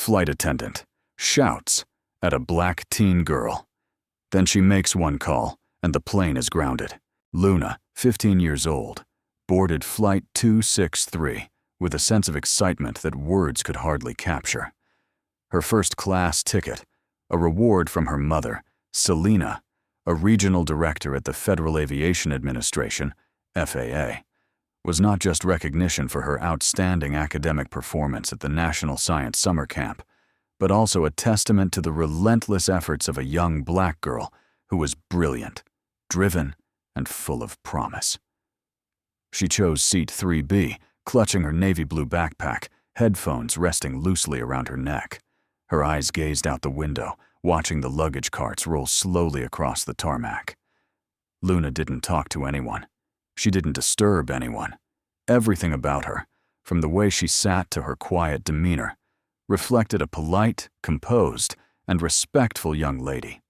Flight attendant shouts at a black teen girl. Then she makes one call, and the plane is grounded. Luna, 15 years old, boarded Flight 263 with a sense of excitement that words could hardly capture. Her first-class ticket, a reward from her mother, Selena, a regional director at the Federal Aviation Administration, FAA, was not just recognition for her outstanding academic performance at the National Science Summer Camp, but also a testament to the relentless efforts of a young black girl who was brilliant, driven, and full of promise. She chose seat 3B, clutching her navy blue backpack, headphones resting loosely around her neck. Her eyes gazed out the window, watching the luggage carts roll slowly across the tarmac. Luna didn't talk to anyone. She didn't disturb anyone. Everything about her, from the way she sat to her quiet demeanor, reflected a polite, composed, and respectful young lady.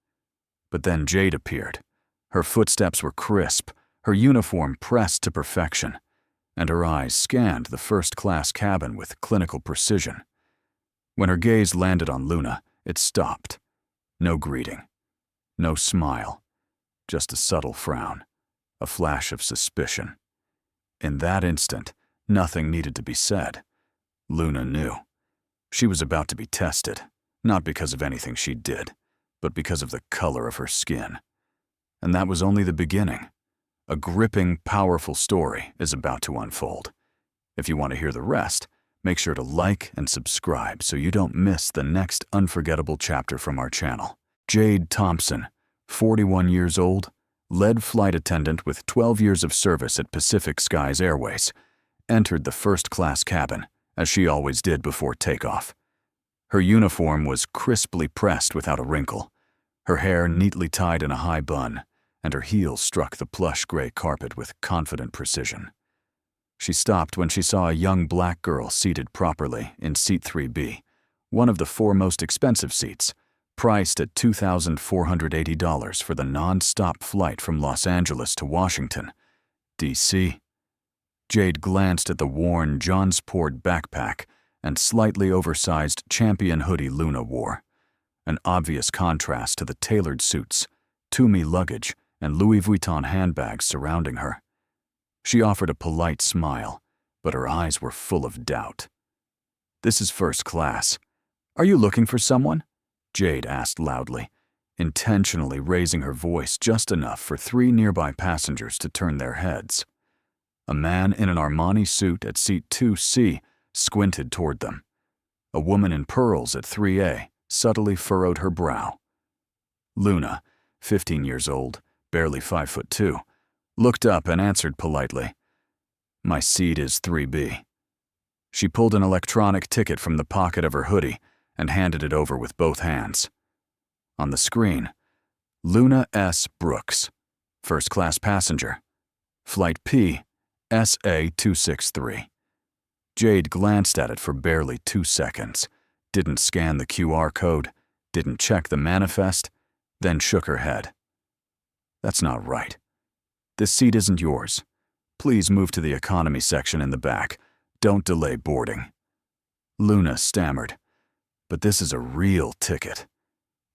But then Jade appeared. Her footsteps were crisp, her uniform pressed to perfection, and her eyes scanned the first-class cabin with clinical precision. When her gaze landed on Luna, it stopped. No greeting, no smile, just a subtle frown, a flash of suspicion. In that instant, nothing needed to be said. Luna knew. She was about to be tested, not because of anything she did, but because of the color of her skin. And that was only the beginning. A gripping, powerful story is about to unfold. If you want to hear the rest, make sure to like and subscribe so you don't miss the next unforgettable chapter from our channel. Jade Thompson, 41 years old, lead flight attendant with 12 years of service at Pacific Skies Airways, entered the first-class cabin, as she always did before takeoff. Her uniform was crisply pressed without a wrinkle, her hair neatly tied in a high bun, and her heels struck the plush gray carpet with confident precision. She stopped when she saw a young black girl seated properly in seat 3B, one of the 4 most expensive seats, priced at $2,480 for the non-stop flight from Los Angeles to Washington, D.C. Jade glanced at the worn Johnsport backpack and slightly oversized Champion hoodie Luna wore, an obvious contrast to the tailored suits, Tumi luggage, and Louis Vuitton handbags surrounding her. She offered a polite smile, but her eyes were full of doubt. "This is first class. Are you looking for someone?" Jade asked loudly, intentionally raising her voice just enough for 3 nearby passengers to turn their heads. A man in an Armani suit at seat 2C squinted toward them. A woman in pearls at 3A subtly furrowed her brow. Luna, 15 years old, barely 5'2", looked up and answered politely, "My seat is 3B." She pulled an electronic ticket from the pocket of her hoodie and handed it over with both hands. On the screen, Luna S. Brooks, first-class passenger, Flight P, SA-263. Jade glanced at it for barely 2 seconds, didn't scan the QR code, didn't check the manifest, then shook her head. "That's not right. This seat isn't yours. Please move to the economy section in the back. Don't delay boarding." Luna stammered, "But this is a real ticket.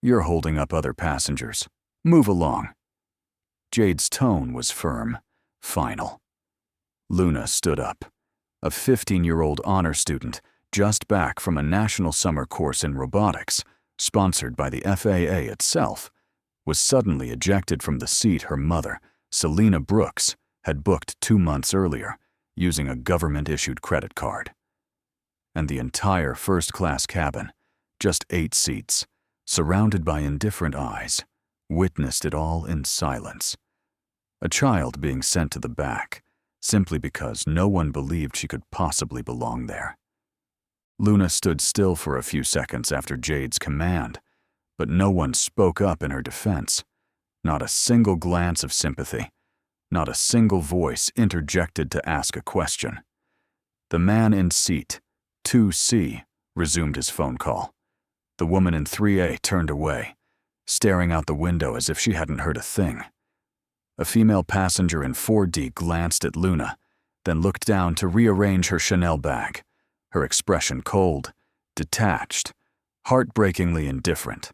You're holding up other passengers. Move along." Jade's tone was firm, final. Luna stood up. A 15-year-old honor student, just back from a national summer course in robotics, sponsored by the FAA itself, was suddenly ejected from the seat her mother, Selena Brooks, had booked 2 months earlier, using a government-issued credit card. And the entire first-class cabin, just 8 seats, surrounded by indifferent eyes, witnessed it all in silence. A child being sent to the back, simply because no one believed she could possibly belong there. Luna stood still for a few seconds after Jade's command, but no one spoke up in her defense. Not a single glance of sympathy, not a single voice interjected to ask a question. The man in seat 2C resumed his phone call. The woman in 3A turned away, staring out the window as if she hadn't heard a thing. A female passenger in 4D glanced at Luna, then looked down to rearrange her Chanel bag, her expression cold, detached, heartbreakingly indifferent.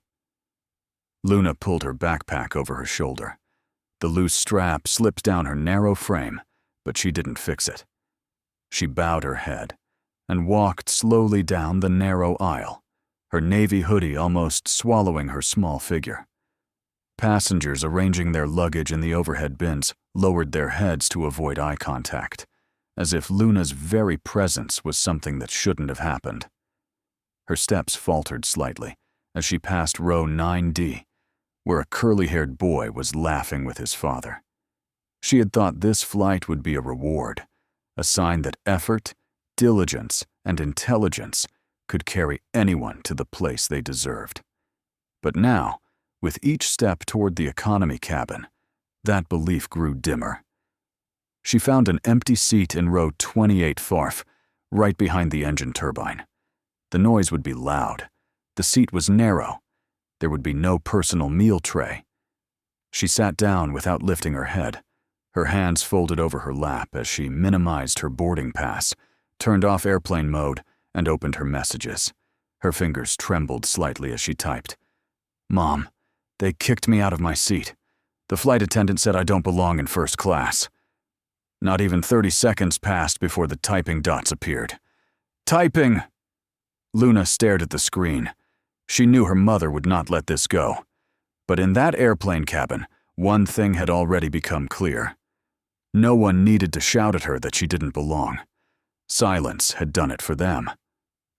Luna pulled her backpack over her shoulder. The loose strap slipped down her narrow frame, but she didn't fix it. She bowed her head and walked slowly down the narrow aisle, her navy hoodie almost swallowing her small figure. Passengers arranging their luggage in the overhead bins lowered their heads to avoid eye contact, as if Luna's very presence was something that shouldn't have happened. Her steps faltered slightly as she passed row 9D, where a curly-haired boy was laughing with his father. She had thought this flight would be a reward, a sign that effort, diligence, and intelligence could carry anyone to the place they deserved. But now, with each step toward the economy cabin, that belief grew dimmer. She found an empty seat in row 28 FARF, right behind the engine turbine. The noise would be loud. The seat was narrow. There would be no personal meal tray. She sat down without lifting her head, her hands folded over her lap as she minimized her boarding pass, turned off airplane mode, and opened her messages. Her fingers trembled slightly as she typed. "Mom, they kicked me out of my seat. The flight attendant said I don't belong in first class." Not even 30 seconds passed before the typing dots appeared. "Typing!" Luna stared at the screen. She knew her mother would not let this go. But in that airplane cabin, one thing had already become clear. No one needed to shout at her that she didn't belong. Silence had done it for them.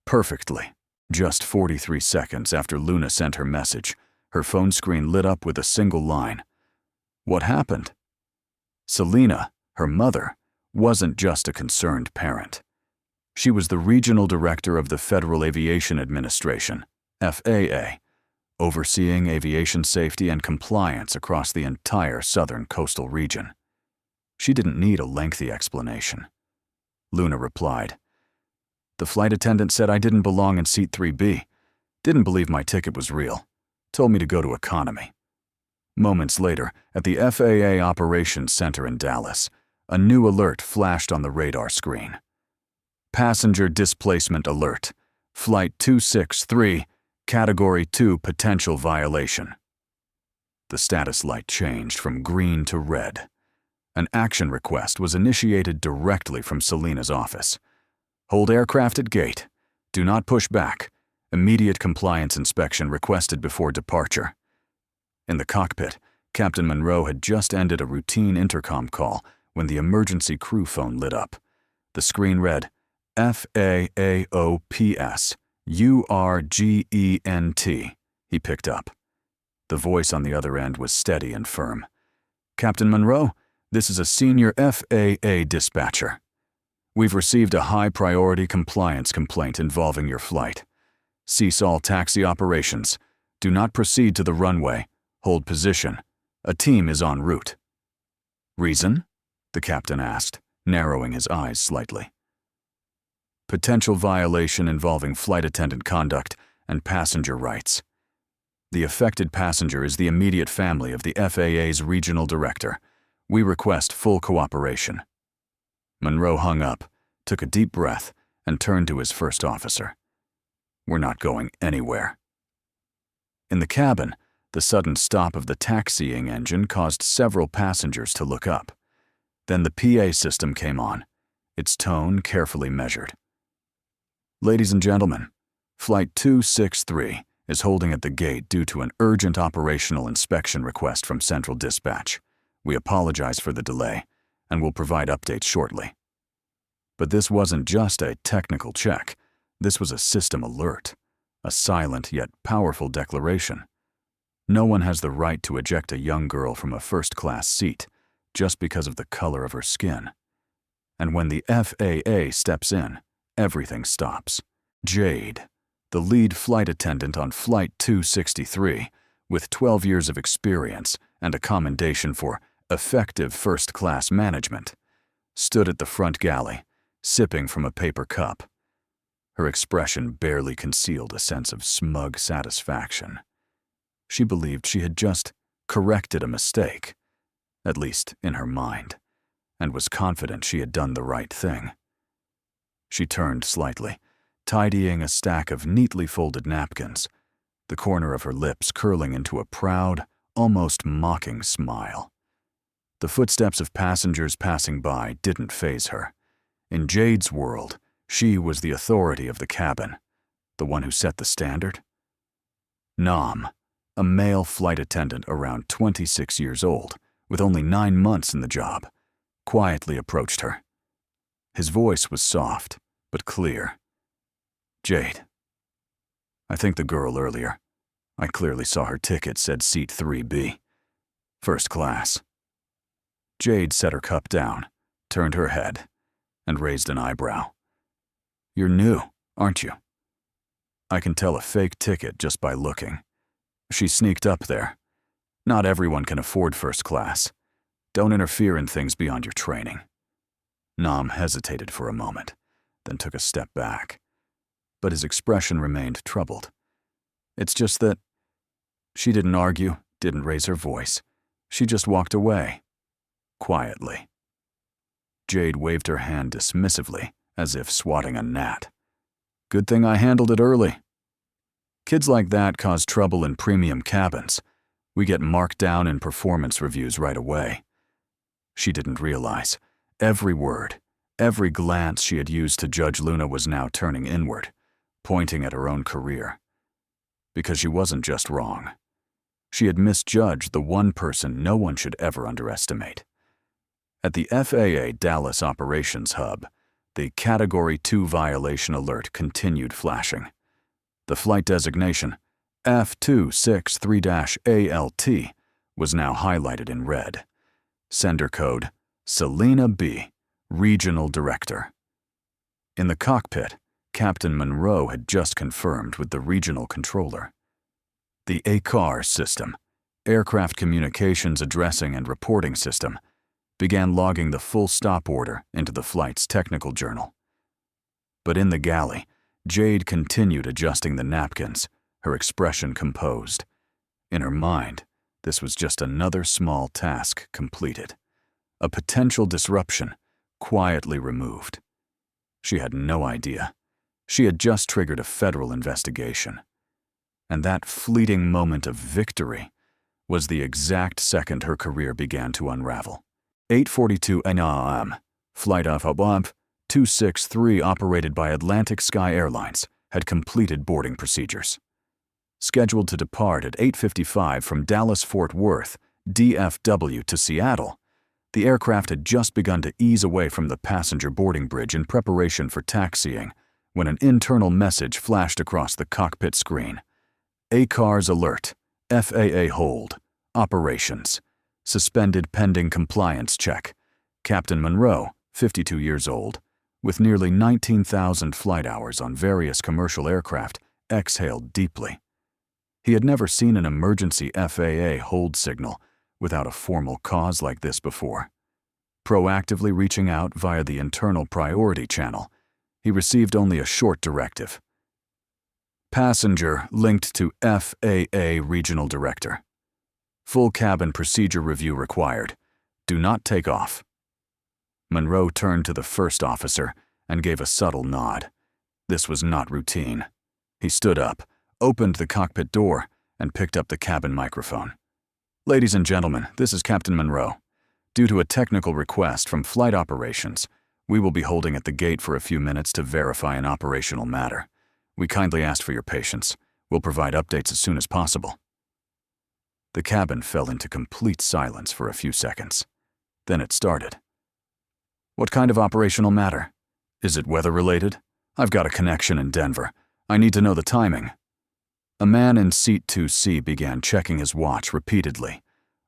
Perfectly. Just 43 seconds after Luna sent her message, her phone screen lit up with a single line. What happened? Selena, her mother, wasn't just a concerned parent. She was the regional director of the Federal Aviation Administration, FAA, overseeing aviation safety and compliance across the entire southern coastal region. She didn't need a lengthy explanation. Luna replied, "The flight attendant said I didn't belong in seat 3B. Didn't believe my ticket was real. Told me to go to economy." Moments later, at the FAA Operations Center in Dallas, a new alert flashed on the radar screen. Passenger displacement alert. Flight 263, Category 2 potential violation. The status light changed from green to red. An action request was initiated directly from Selena's office. Hold aircraft at gate. Do not push back. Immediate compliance inspection requested before departure. In the cockpit, Captain Monroe had just ended a routine intercom call when the emergency crew phone lit up. The screen read, "FAAOPS, URGENT." He picked up. The voice on the other end was steady and firm. "Captain Monroe, this is a senior FAA dispatcher. We've received a high-priority compliance complaint involving your flight. Cease all taxi operations. Do not proceed to the runway. Hold position. A team is en route." "Reason?" the captain asked, narrowing his eyes slightly. "Potential violation involving flight attendant conduct and passenger rights. The affected passenger is the immediate family of the FAA's regional director. We request full cooperation." Monroe hung up, took a deep breath, and turned to his first officer. "We're not going anywhere." In the cabin, the sudden stop of the taxiing engine caused several passengers to look up. Then the PA system came on, its tone carefully measured. "Ladies and gentlemen, Flight 263 is holding at the gate due to an urgent operational inspection request from Central Dispatch. We apologize for the delay, and will provide updates shortly." But this wasn't just a technical check. This was a system alert, a silent yet powerful declaration. No one has the right to eject a young girl from a first-class seat just because of the color of her skin. And when the FAA steps in, everything stops. Jade, the lead flight attendant on Flight 263, with 12 years of experience and a commendation for effective first-class management, stood at the front galley, sipping from a paper cup. Her expression barely concealed a sense of smug satisfaction. She believed she had just corrected a mistake, at least in her mind, and was confident she had done the right thing. She turned slightly, tidying a stack of neatly folded napkins, the corner of her lips curling into a proud, almost mocking smile. The footsteps of passengers passing by didn't faze her. In Jade's world, she was the authority of the cabin, the one who set the standard. Nam, a male flight attendant around 26 years old, with only 9 months in the job, quietly approached her. His voice was soft, but clear. "Jade. I think the girl earlier. I clearly saw her ticket said seat 3B. First class." Jade set her cup down, turned her head, and raised an eyebrow. "You're new, aren't you?" "I can tell a fake ticket just by looking. She sneaked up there. Not everyone can afford first class. Don't interfere in things beyond your training." Nam hesitated for a moment, then took a step back. But his expression remained troubled. "It's just that..." She didn't argue, didn't raise her voice. She just walked away. Quietly. Jade waved her hand dismissively, as if swatting a gnat. "Good thing I handled it early. Kids like that cause trouble in premium cabins. We get marked down in performance reviews right away." She didn't realize. Every word, every glance she had used to judge Luna was now turning inward, pointing at her own career. Because she wasn't just wrong. She had misjudged the one person no one should ever underestimate. At the FAA Dallas Operations Hub, the Category 2 violation alert continued flashing. The flight designation, F263-ALT, was now highlighted in red. Sender code, Selena B., Regional Director. In the cockpit, Captain Monroe had just confirmed with the regional controller. The ACAR system, Aircraft Communications Addressing and Reporting System, began logging the full stop order into the flight's technical journal. But in the galley, Jade continued adjusting the napkins, her expression composed. In her mind, this was just another small task completed. A potential disruption, quietly removed. She had no idea. She had just triggered a federal investigation. And that fleeting moment of victory was the exact second her career began to unravel. 8:42 a.m., Flight of Habab 263 operated by Atlantic Sky Airlines had completed boarding procedures. Scheduled to depart at 8:55 from Dallas-Fort Worth, DFW to Seattle, the aircraft had just begun to ease away from the passenger boarding bridge in preparation for taxiing when an internal message flashed across the cockpit screen. ACARS alert, FAA hold, operations, suspended pending compliance check. Captain Monroe, 52 years old, with nearly 19,000 flight hours on various commercial aircraft, exhaled deeply. He had never seen an emergency FAA hold signal without a formal cause like this before. Proactively reaching out via the internal priority channel, he received only a short directive. Passenger linked to FAA Regional Director. Full cabin procedure review required. Do not take off. Monroe turned to the first officer and gave a subtle nod. This was not routine. He stood up, opened the cockpit door, and picked up the cabin microphone. "Ladies and gentlemen, this is Captain Monroe. Due to a technical request from Flight Operations, we will be holding at the gate for a few minutes to verify an operational matter. We kindly ask for your patience. We'll provide updates as soon as possible." The cabin fell into complete silence for a few seconds. Then it started. "What kind of operational matter? Is it weather-related? I've got a connection in Denver. I need to know the timing." A man in seat 2C began checking his watch repeatedly.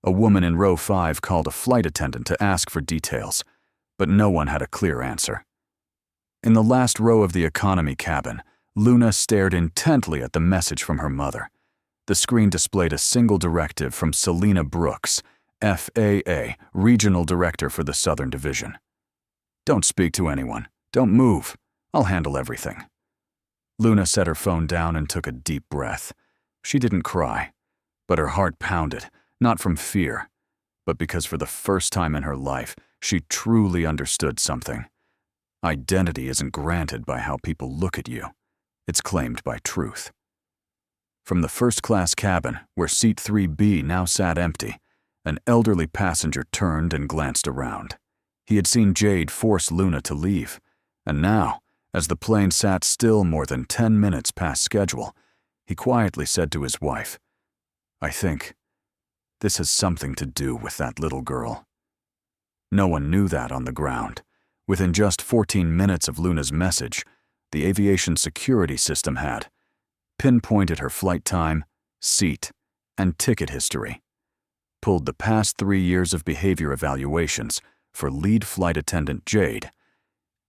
A woman in row 5 called a flight attendant to ask for details, but no one had a clear answer. In the last row of the economy cabin, Luna stared intently at the message from her mother. The screen displayed a single directive from Selena Brooks, FAA Regional Director for the Southern Division. "Don't speak to anyone. Don't move. I'll handle everything." Luna set her phone down and took a deep breath. She didn't cry, but her heart pounded, not from fear, but because for the first time in her life, she truly understood something. Identity isn't granted by how people look at you. It's claimed by Truth. From the first-class cabin, where seat 3B now sat empty, an elderly passenger turned and glanced around. He had seen Jade force Luna to leave, and now, as the plane sat still more than 10 minutes past schedule, he quietly said to his wife, "I think this has something to do with that little girl." No one knew that on the ground. Within just 14 minutes of Luna's message, the aviation security system had pinpointed her flight time, seat, and ticket history, pulled the past 3 years of behavior evaluations for lead flight attendant Jade,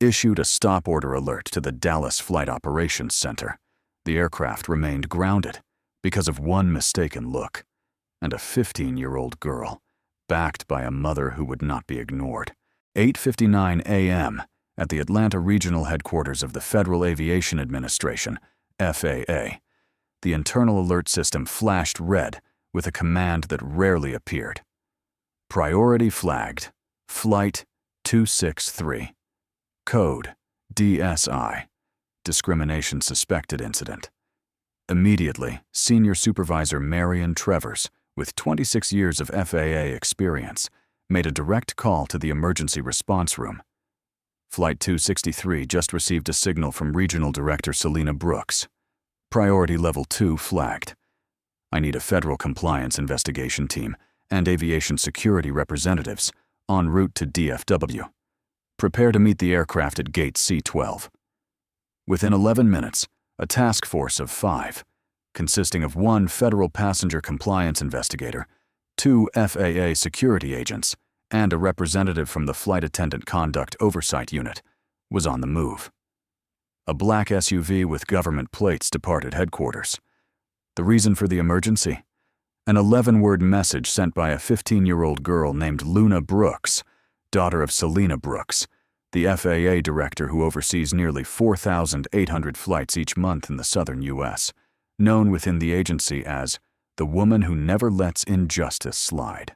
issued a stop order alert to the Dallas Flight Operations Center. The aircraft remained grounded because of one mistaken look, and a 15-year-old girl, backed by a mother who would not be ignored. 8:59 a.m. at the Atlanta Regional Headquarters of the Federal Aviation Administration, FAA. The internal alert system flashed red with a command that rarely appeared. Priority flagged. Flight 263. Code DSI. Discrimination suspected incident. Immediately, Senior Supervisor Marion Trevors, with 26 years of FAA experience, made a direct call to the emergency response room. Flight 263 just received a signal from Regional Director Selena Brooks. Priority Level 2 flagged. I need a federal compliance investigation team and aviation security representatives en route to DFW. Prepare to meet the aircraft at Gate C-12. Within 11 minutes, a task force of 5, consisting of 1 federal passenger compliance investigator, 2 FAA security agents, and a representative from the Flight Attendant Conduct Oversight Unit, was on the move. A black SUV with government plates departed headquarters. The reason for the emergency? An 11-word message sent by a 15-year-old girl named Luna Brooks, daughter of Selena Brooks, the FAA director who oversees nearly 4,800 flights each month in the southern U.S., known within the agency as the woman who never lets injustice slide.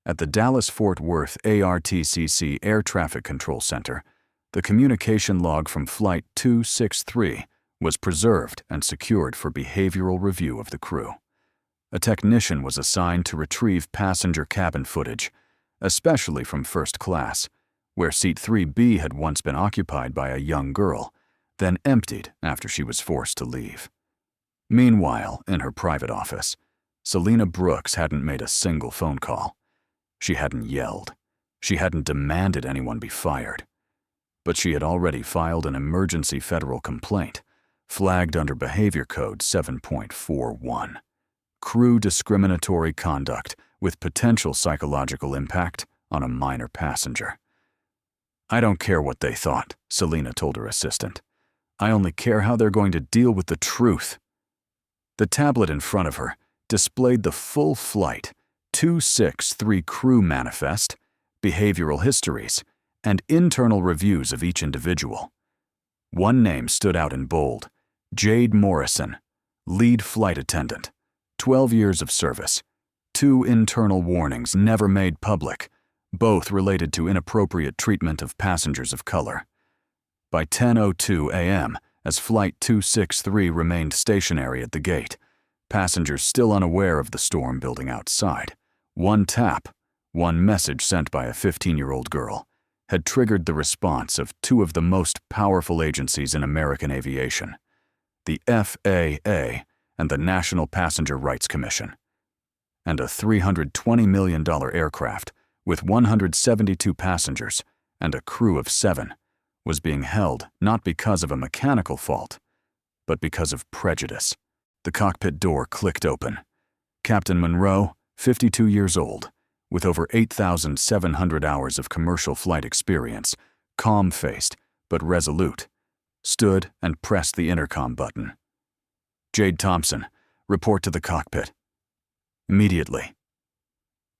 At the Dallas-Fort Worth ARTCC Air Traffic Control Center, the communication log from Flight 263 was preserved and secured for behavioral review of the crew. A technician was assigned to retrieve passenger cabin footage, especially from first class, where seat 3B had once been occupied by a young girl, then emptied after she was forced to leave. Meanwhile, in her private office, Selena Brooks hadn't made a single phone call. She hadn't yelled. She hadn't demanded anyone be fired. But she had already filed an emergency federal complaint, flagged under Behavior Code 7.41. Crew discriminatory conduct with potential psychological impact on a minor passenger. "I don't care what they thought," Selena told her assistant. "I only care how they're going to deal with the truth." The tablet in front of her displayed the full Flight 263 crew manifest, behavioral histories, and internal reviews of each individual. One name stood out in bold: Jade Morrison, lead flight attendant, 12 years of service, 2 internal warnings never made public, both related to inappropriate treatment of passengers of color. By 10:02 a.m., as Flight 263 remained stationary at the gate, passengers still unaware of the storm building outside, one message sent by a 15-year-old girl, had triggered the response of 2 of the most powerful agencies in American aviation, the FAA and the National Passenger Rights Commission. And a $320 million aircraft with 172 passengers and a crew of 7 was being held not because of a mechanical fault, but because of prejudice. The cockpit door clicked open. Captain Monroe, 52 years old, with over 8,700 hours of commercial flight experience, calm-faced but resolute, stood and pressed the intercom button. "Jade Thompson, report to the cockpit." Immediately.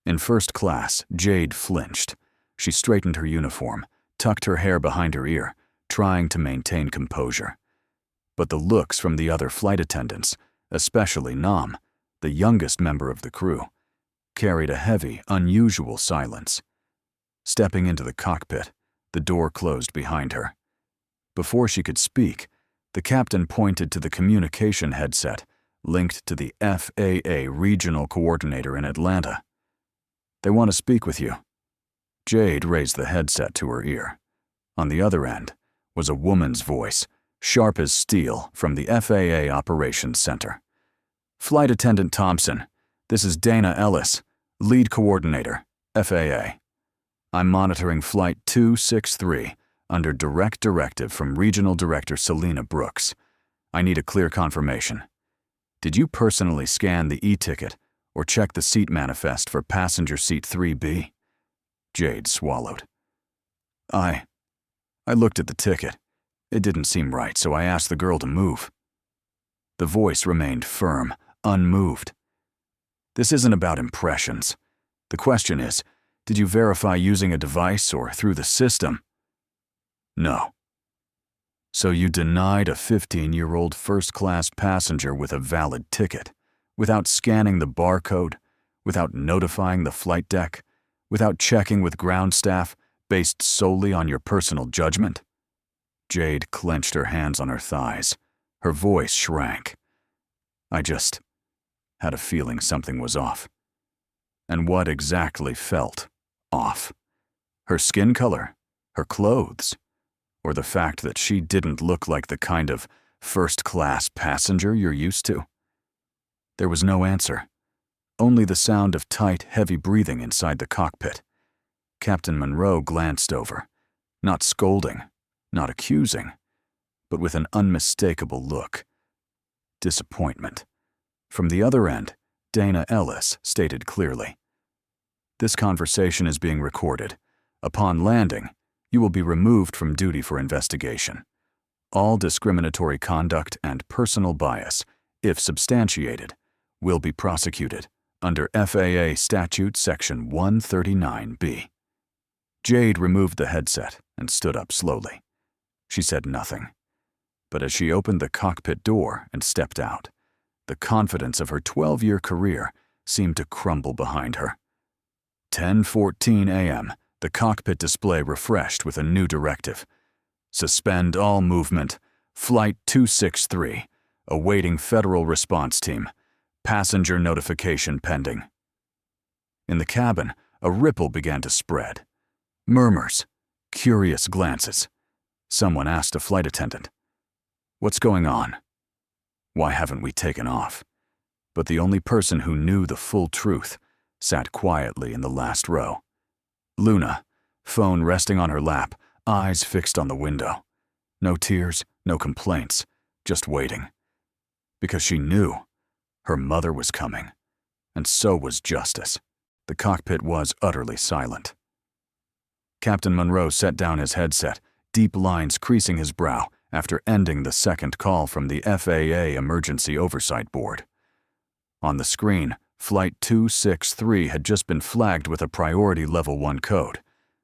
In first class, Jade flinched. She straightened her uniform, tucked her hair behind her ear, trying to maintain composure. But the looks from the other flight attendants, especially Nam, the youngest member of the crew, carried a heavy, unusual silence. Stepping into the cockpit, the door closed behind her. Before she could speak, The captain pointed to the communication headset linked to the FAA regional coordinator in Atlanta. "They want to speak with you." Jade raised the headset to her ear. On the other end was a woman's voice, sharp as steel, from the FAA Operations Center. "Flight Attendant Thompson, this is Dana Ellis, Lead Coordinator, FAA. I'm monitoring Flight 263 under direct directive from Regional Director Selena Brooks. I need a clear confirmation. Did you personally scan the e-ticket or check the seat manifest for passenger seat 3B? Jade swallowed. I looked at the ticket. It didn't seem right, so I asked the girl to move. The voice remained firm, unmoved. This isn't about impressions. The question is, did you verify using a device or through the system? No. So you denied a 15-year-old first-class passenger with a valid ticket, without scanning the barcode, without notifying the flight deck, without checking with ground staff, based solely on your personal judgment? Jade clenched her hands on her thighs. Her voice shrank. I just had a feeling something was off. And what exactly felt off? Her skin color? Her clothes? Or the fact that she didn't look like the kind of first-class passenger you're used to? There was no answer. Only the sound of tight, heavy breathing inside the cockpit. Captain Monroe glanced over, not scolding, not accusing, but with an unmistakable look. Disappointment. From the other end, Dana Ellis stated clearly, "This conversation is being recorded. Upon landing, you will be removed from duty for investigation. All discriminatory conduct and personal bias, if substantiated, will be prosecuted under FAA Statute Section 139B. Jade removed the headset and stood up slowly. She said nothing. But as she opened the cockpit door and stepped out, the confidence of her 12-year career seemed to crumble behind her. 10:14 a.m., the cockpit display refreshed with a new directive. Suspend all movement. Flight 263, awaiting Federal Response Team. Passenger notification pending. In the cabin, a ripple began to spread. Murmurs, curious glances. Someone asked a flight attendant, "What's going on? Why haven't we taken off?" But the only person who knew the full truth sat quietly in the last row. Luna, phone resting on her lap, eyes fixed on the window. No tears, no complaints, just waiting. Because she knew her mother was coming, and so was justice. The cockpit was utterly silent. Captain Monroe set down his headset, deep lines creasing his brow after ending the second call from the FAA Emergency Oversight Board. On the screen, Flight 263 had just been flagged with a Priority Level 1 code,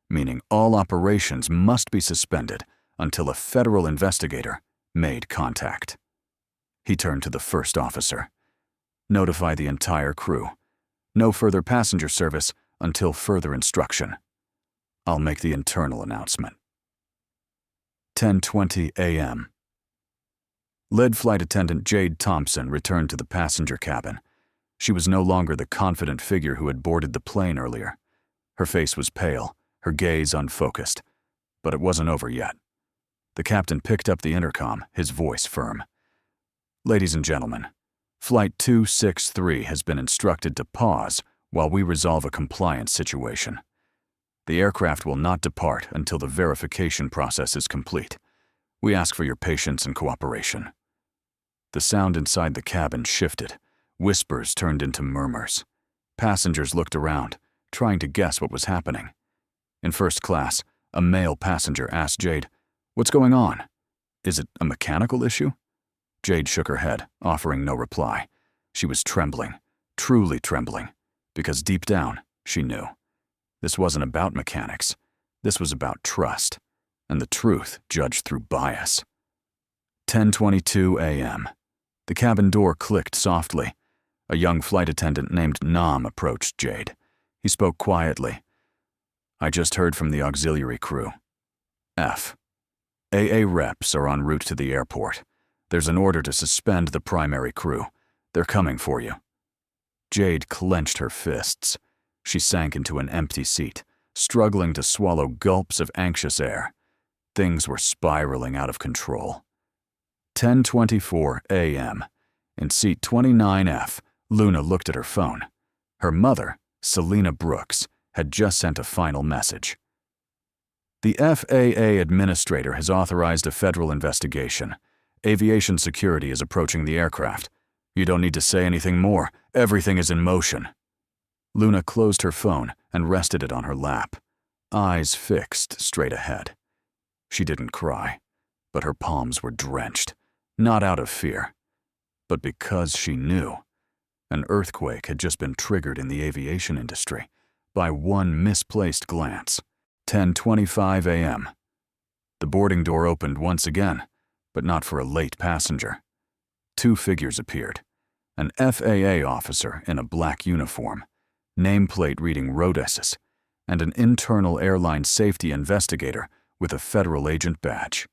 meaning all operations must be suspended until a federal investigator made contact. He turned to the first officer. Notify the entire crew. No further passenger service until further instruction. I'll make the internal announcement. 10:20 a.m. Lead Flight Attendant Jade Thompson returned to the passenger cabin. She was no longer the confident figure who had boarded the plane earlier. Her face was pale, her gaze unfocused. But it wasn't over yet. The captain picked up the intercom, his voice firm. "Ladies and gentlemen, Flight 263 has been instructed to pause while we resolve a compliance situation. The aircraft will not depart until the verification process is complete. We ask for your patience and cooperation." The sound inside the cabin shifted. Whispers turned into murmurs. Passengers looked around, trying to guess what was happening. In first class, a male passenger asked Jade, "What's going on? Is it a mechanical issue?" Jade shook her head, offering no reply. She was trembling, truly trembling, because deep down, she knew. This wasn't about mechanics. This was about trust, and the truth judged through bias. 10:22 a.m. The cabin door clicked softly. A young flight attendant named Nam approached Jade. He spoke quietly. "I just heard from the auxiliary crew. AA reps are en route to the airport. There's an order to suspend the primary crew. They're coming for you." Jade clenched her fists. She sank into an empty seat, struggling to swallow gulps of anxious air. Things were spiraling out of control. 10:24 a.m. In seat 29F, Luna looked at her phone. Her mother, Selena Brooks, had just sent a final message. "The FAA administrator has authorized a federal investigation. Aviation security is approaching the aircraft. You don't need to say anything more. Everything is in motion." Luna closed her phone and rested it on her lap, eyes fixed straight ahead. She didn't cry, but her palms were drenched, not out of fear, but because she knew. An earthquake had just been triggered in the aviation industry by one misplaced glance. 10:25 a.m. The boarding door opened once again, but not for a late passenger. Two figures appeared. An FAA officer in a black uniform, nameplate reading Rodes's, and an internal airline safety investigator with a federal agent badge.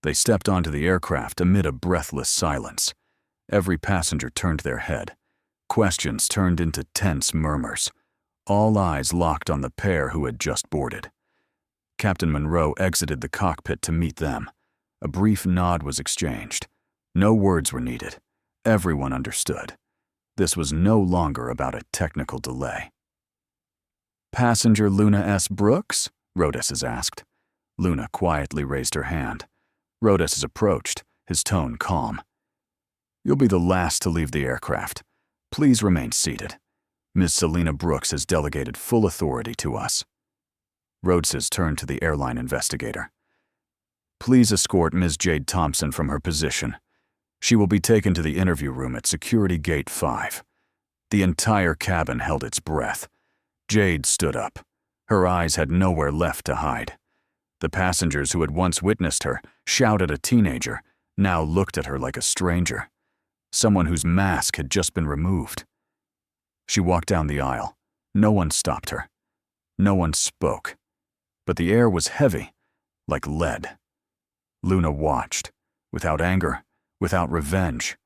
They stepped onto the aircraft amid a breathless silence. Every passenger turned their head. Questions turned into tense murmurs. All eyes locked on the pair who had just boarded. Captain Monroe exited the cockpit to meet them. A brief nod was exchanged. No words were needed. Everyone understood. This was no longer about a technical delay. "Passenger Luna S. Brooks?" Rodes asked. Luna quietly raised her hand. Rodes approached, his tone calm. "You'll be the last to leave the aircraft. Please remain seated. Ms. Selena Brooks has delegated full authority to us." Rodes turned to the airline investigator. "Please escort Ms. Jade Thompson from her position. She will be taken to the interview room at Security Gate 5. The entire cabin held its breath. Jade stood up. Her eyes had nowhere left to hide. The passengers who had once witnessed her shout at a teenager, now looked at her like a stranger, someone whose mask had just been removed. She walked down the aisle. No one stopped her. No one spoke. But the air was heavy, like lead. Luna watched, without anger, without revenge,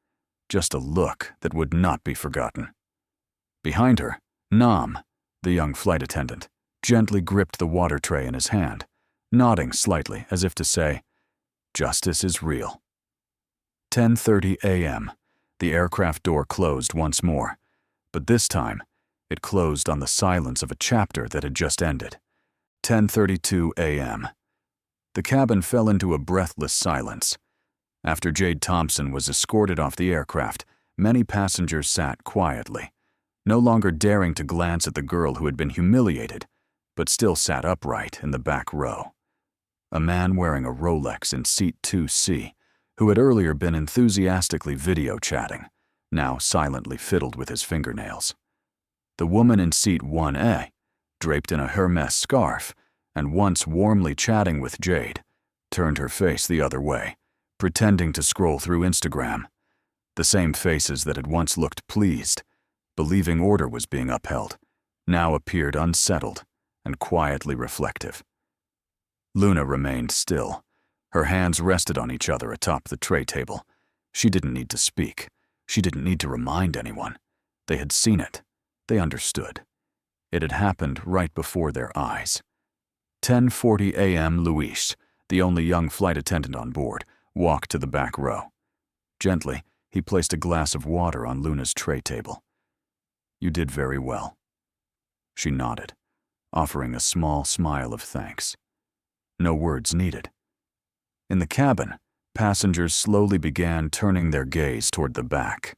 just a look that would not be forgotten. Behind her, Nam, the young flight attendant, gently gripped the water tray in his hand, nodding slightly as if to say, "Justice is real." 10:30 a.m. The aircraft door closed once more, but this time, it closed on the silence of a chapter that had just ended. 10:32 a.m. The cabin fell into a breathless silence. After Jade Thompson was escorted off the aircraft, many passengers sat quietly, no longer daring to glance at the girl who had been humiliated, but still sat upright in the back row. A man wearing a Rolex in seat 2C, who had earlier been enthusiastically video chatting, now silently fiddled with his fingernails. The woman in seat 1A, draped in a Hermes scarf, and once warmly chatting with Jade, turned her face the other way, pretending to scroll through Instagram. The same faces that had once looked pleased, believing order was being upheld, now appeared unsettled and quietly reflective. Luna remained still. Her hands rested on each other atop the tray table. She didn't need to speak. She didn't need to remind anyone. They had seen it. They understood. It had happened right before their eyes. 10:40 a.m. Luis, the only young flight attendant on board, walked to the back row. Gently, he placed a glass of water on Luna's tray table. "You did very well." She nodded, offering a small smile of thanks. No words needed. In the cabin, passengers slowly began turning their gaze toward the back.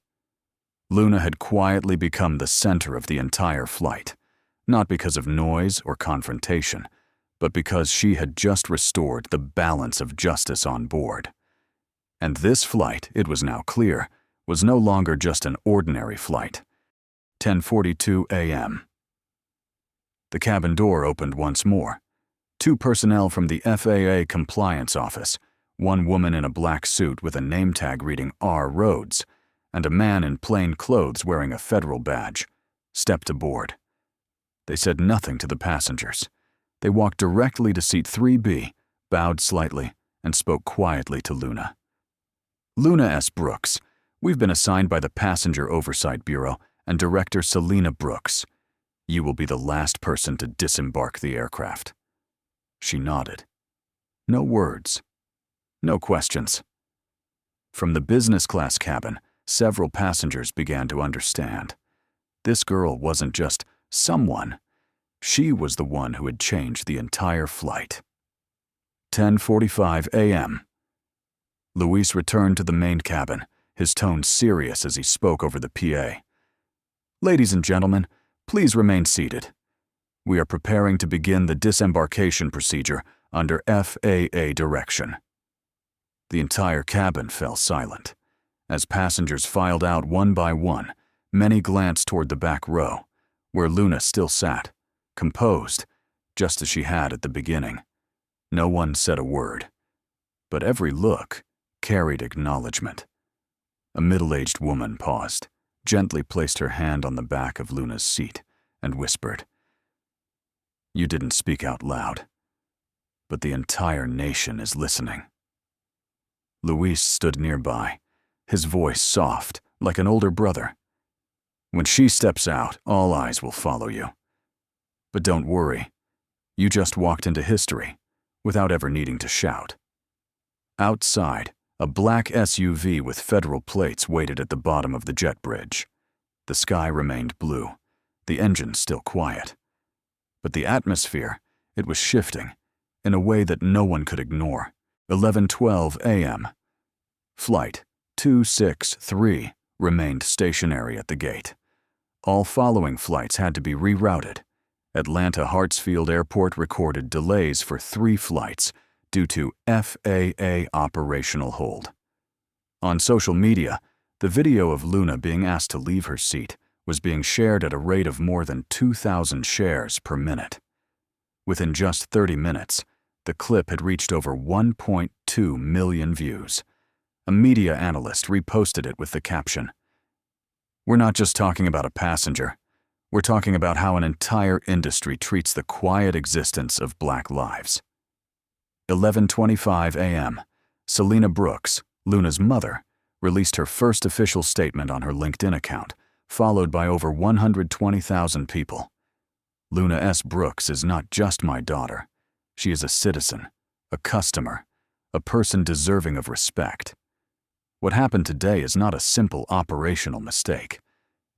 Luna had quietly become the center of the entire flight, not because of noise or confrontation, but because she had just restored the balance of justice on board. And this flight, it was now clear, was no longer just an ordinary flight. 10:42 a.m. The cabin door opened once more. Two personnel from the FAA compliance office, one woman in a black suit with a name tag reading R. Rhodes, and a man in plain clothes wearing a federal badge, stepped aboard. They said nothing to the passengers. They walked directly to seat 3B, bowed slightly, and spoke quietly to Luna. Luna S. Brooks. We've been assigned by the Passenger Oversight Bureau and Director Selena Brooks. You will be the last person to disembark the aircraft. She nodded. No words. No questions. From the business class cabin, several passengers began to understand. This girl wasn't just someone. She was the one who had changed the entire flight. 10:45 a.m. Luis returned to the main cabin, his tone serious as he spoke over the PA. Ladies and gentlemen, please remain seated. We are preparing to begin the disembarkation procedure under FAA direction. The entire cabin fell silent. As passengers filed out one by one, many glanced toward the back row, where Luna still sat, composed, just as she had at the beginning. No one said a word, but every look carried acknowledgement. A middle-aged woman paused, gently placed her hand on the back of Luna's seat, and whispered, "You didn't speak out loud, but the entire nation is listening." Luis stood nearby, his voice soft, like an older brother. "When she steps out, all eyes will follow you. But don't worry, you just walked into history, without ever needing to shout." Outside, a black SUV with federal plates waited at the bottom of the jet bridge. The sky remained blue, the engine still quiet. But the atmosphere, it was shifting, in a way that no one could ignore. 11:12 a.m. Flight 263 remained stationary at the gate. All following flights had to be rerouted. Atlanta Hartsfield Airport recorded delays for 3 flights due to FAA operational hold. On social media, the video of Luna being asked to leave her seat was being shared at a rate of more than 2,000 shares per minute. Within just 30 minutes, the clip had reached over 1.2 million views. A media analyst reposted it with the caption, "We're not just talking about a passenger. We're talking about how an entire industry treats the quiet existence of Black lives." 11:25 a.m. Selena Brooks, Luna's mother, released her first official statement on her LinkedIn account, followed by over 120,000 people. "Luna S. Brooks is not just my daughter. She is a citizen, a customer, a person deserving of respect. What happened today is not a simple operational mistake.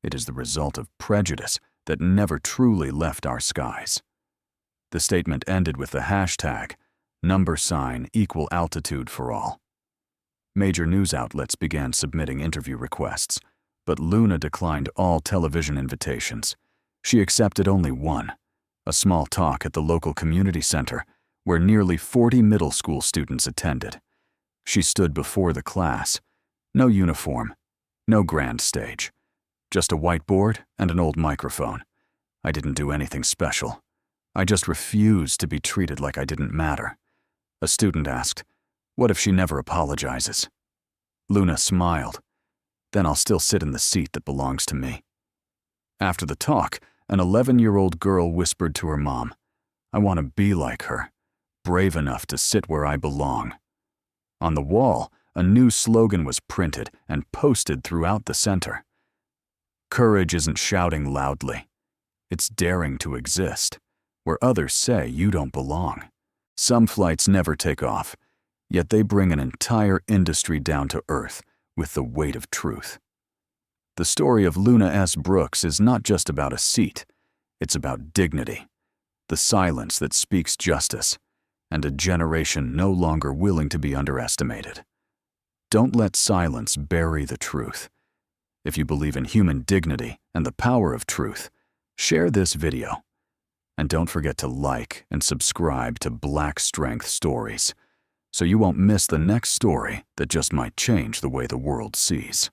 It is the result of prejudice that never truly left our skies." The statement ended with the hashtag #equal altitude for all. Major news outlets began submitting interview requests, but Luna declined all television invitations. She accepted only one, a small talk at the local community center where nearly 40 middle school students attended. She stood before the class. No uniform, no grand stage, just a whiteboard and an old microphone. I didn't do anything special. I just refused to be treated like I didn't matter. A student asked, "What if she never apologizes?" Luna smiled. "Then I'll still sit in the seat that belongs to me." After the talk, an 11-year-old girl whispered to her mom, "I want to be like her, brave enough to sit where I belong." On the wall, a new slogan was printed and posted throughout the center. "Courage isn't shouting loudly. It's daring to exist, where others say you don't belong." Some flights never take off, yet they bring an entire industry down to earth with the weight of truth. The story of Luna S. Brooks is not just about a seat. It's about dignity, the silence that speaks justice, and a generation no longer willing to be underestimated. Don't let silence bury the truth. If you believe in human dignity and the power of truth, share this video. And don't forget to like and subscribe to Black Strength Stories, so you won't miss the next story that just might change the way the world sees.